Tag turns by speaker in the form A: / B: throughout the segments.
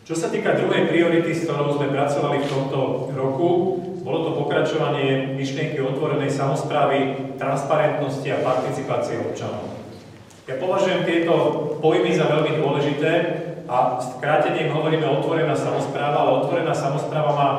A: Čo sa týka druhej priority, s ktorou sme pracovali v tomto roku, bolo to pokračovanie myšlienky otvorenej samosprávy, transparentnosti a participácie občanov. Ja považujem tieto pojmy za veľmi dôležité a skrátením hovoríme otvorená samospráva, ale otvorená samospráva má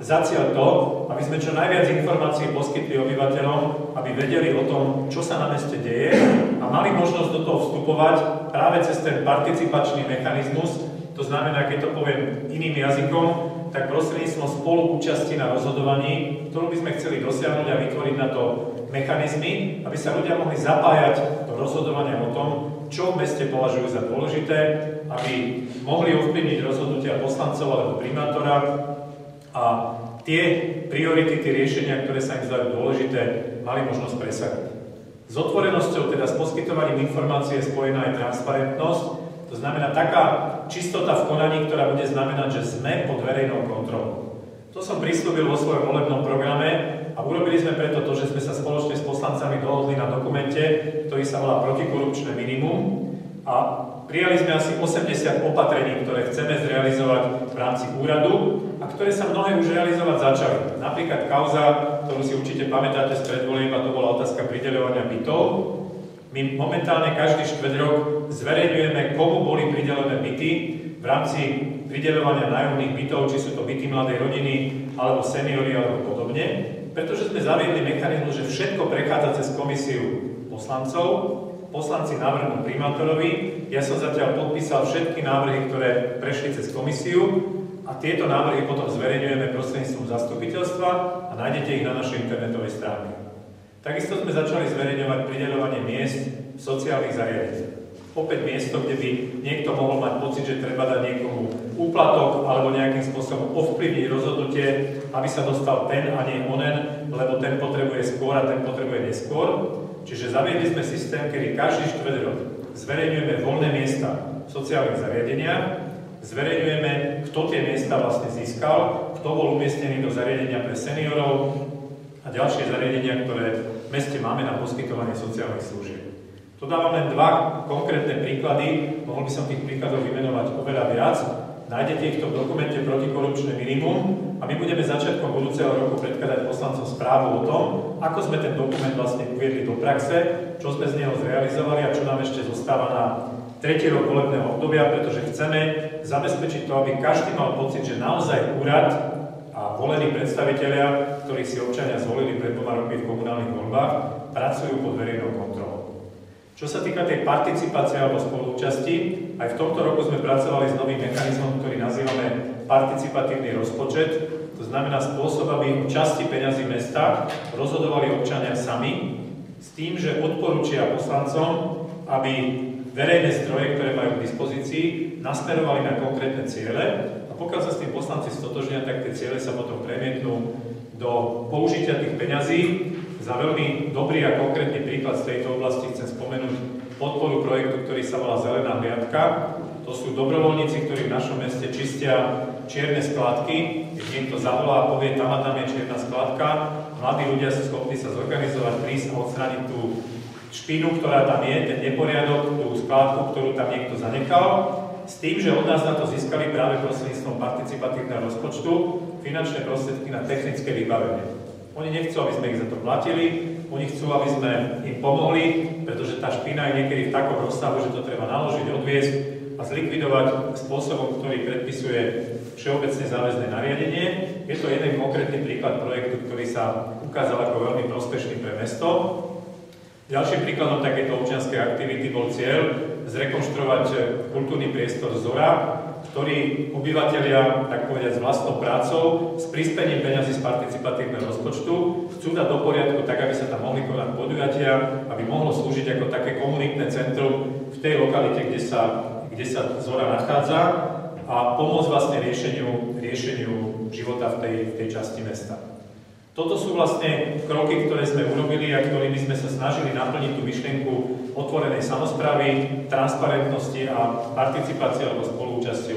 A: za cieľ to, aby sme čo najviac informácií poskytli obyvateľom, aby vedeli o tom, čo sa na meste deje a mali možnosť do toho vstupovať práve cez ten participačný mechanizmus. To znamená, keď to poviem iným jazykom, tak prostredníctvom spoluúčasti na rozhodovaní, ktorú by sme chceli dosiahnuť a vytvoriť na to mechanizmy, aby sa ľudia mohli zapájať do rozhodovania o tom, čo v meste považujú za dôležité, aby mohli ovplyvniť rozhodnutia poslancov alebo primátora a tie priority, tie riešenia, ktoré sa im zdajú dôležité, mali možnosť presadiť. S otvorenosťou, teda s poskytovaním informácie je spojená aj transparentnosť. To znamená taká čistota v konaní, ktorá bude znamenať, že sme pod verejnou kontrolou. To som prislúbil vo svojom volebnom programe a urobili sme preto to, že sme sa spoločne s poslancami dohodli na dokumente, ktorý sa volá Protikorupčné minimum a prijali sme asi 80 opatrení, ktoré chceme zrealizovať v rámci úradu a ktoré sa mnohé už realizovať začali. Napríklad kauza, ktorú si určite pamätáte z predvolieb, a to bola otázka prideľovania bytov. My momentálne každý štvrť rok zverejňujeme, komu boli pridelené byty v rámci prideľovania nájomných bytov, či sú to byty mladej rodiny, alebo seniory, alebo podobne, pretože sme zaviedli mechanizmus, že všetko prechádza cez komisiu poslancov, poslanci navrhnú primátorovi, ja som zatiaľ podpísal všetky návrhy, ktoré prešli cez komisiu a tieto návrhy potom zverejňujeme prostredníctvom zastupiteľstva a nájdete ich na našej internetovej stránke. Takisto sme začali zverejňovať prideľovanie miest v sociálnych zariadeniach. Opäť miesto, kde by niekto mohol mať pocit, že treba dať niekomu úplatok alebo nejakým spôsobom ovplyvniť rozhodnutie, aby sa dostal ten a nie onen, lebo ten potrebuje skôr a ten potrebuje neskôr. Čiže zaviedli sme systém, kedy každý štvrť rok zverejňujeme voľné miesta v sociálnych zariadeniach, zverejňujeme, kto tie miesta vlastne získal, kto bol umiestnený do zariadenia pre seniorov a ďalšie zariadenia, ktoré v meste máme na poskytovanie sociálnych služieb. Tu dávam len dva konkrétne príklady, mohol by som tých príkladov vymenovať oveľa viac. Nájdete ich v tom dokumente Protikorupčné minimum a my budeme začiatkom budúceho roku predkladať poslancom správu o tom, ako sme ten dokument vlastne uviedli do praxe, čo sme z neho zrealizovali a čo nám ešte zostáva na tretí rok volebného obdobia, pretože chceme zabezpečiť to, aby každý mal pocit, že naozaj úrad a volení predstavitelia, ktorých si občania zvolili pred 2 rokmi v komunálnych voľbách, pracujú pod verejnou kontrolou. Čo sa týka tej participácie alebo spoluúčasti, aj v tomto roku sme pracovali s novým mechanizmom, ktorý nazývame participatívny rozpočet. To znamená spôsob, aby o časti peňazí mesta rozhodovali občania sami, s tým, že odporúčia poslancom, aby verejné zdroje, ktoré majú k dispozícii, nasmerovali na konkrétne ciele. A pokiaľ sa s tým poslanci stotožnia, tak tie ciele sa potom premietnú do použitia tých peňazí. Za veľmi dobrý a konkrétny príklad z tejto oblasti chcem spomenúť podporu projektu, ktorý sa volá Zelená hliadka. To sú dobrovoľníci, ktorí v našom meste čistia čierne skládky. Keď niekto zavolá a povie, tam a tam je čierna skládka, mladí ľudia sú schopní sa zorganizovať, prísť a odstrániť tú špinu, ktorá tam je, ten neporiadok, tú skládku, ktorú tam niekto zanechal. S tým, že od nás na to získali práve prostredníctvom participatívneho rozpočtu finančné prostriedky na technické vybavenie. Oni nechcú, aby sme ich za to platili, oni chcú, aby sme im pomohli, pretože tá špina je niekedy v takom rozsahu, že to treba naložiť, odviesť a zlikvidovať spôsobom, ktorý predpisuje všeobecne záväzné nariadenie. Je to jeden konkrétny príklad projektu, ktorý sa ukázal ako veľmi prospešný pre mesto. Ďalším príkladom takéto občianskej aktivity bol cieľ zrekonštruovať kultúrny priestor Zora, ktorý obyvatelia, tak povedať, s vlastnou prácou, s prispením peňazí z participatívneho rozpočtu chcú dať do poriadku tak, aby sa tam mohli konať podujatia, aby mohlo slúžiť ako také komunitné centrum v tej lokalite, kde sa Zora nachádza a pomôcť vlastne riešeniu života v tej časti mesta. Toto sú vlastne kroky, ktoré sme urobili a ktorými sme sa snažili naplniť tú myšlienku otvorenej samosprávy, transparentnosti a participácie alebo spolúčasti